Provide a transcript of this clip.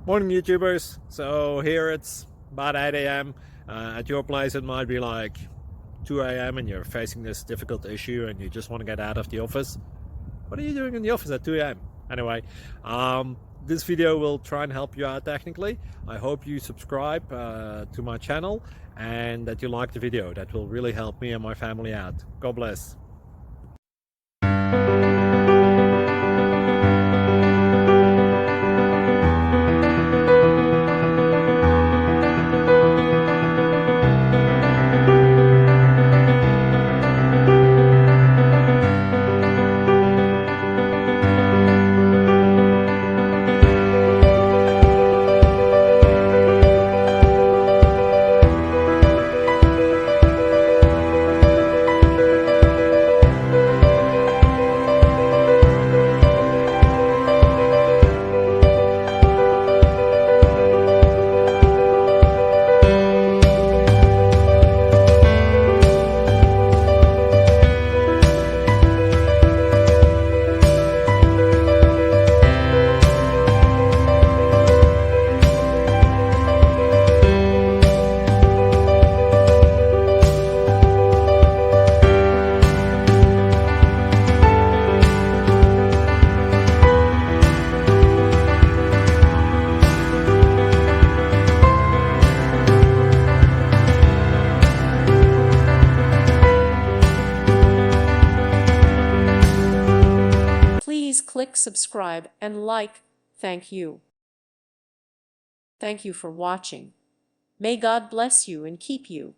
Morning YouTubers. So here it's about 8 a.m. At your place it might be like 2 a.m. and you're facing this difficult issue and you just want to get out of the office. What are you doing in the office at 2 a.m.? Anyway, this video will try and help you out technically. I hope you subscribe to my channel and that you like the video. That will really help me and my family out. God bless. Please click subscribe and like. Thank you. Thank you for watching. May God bless you and keep you.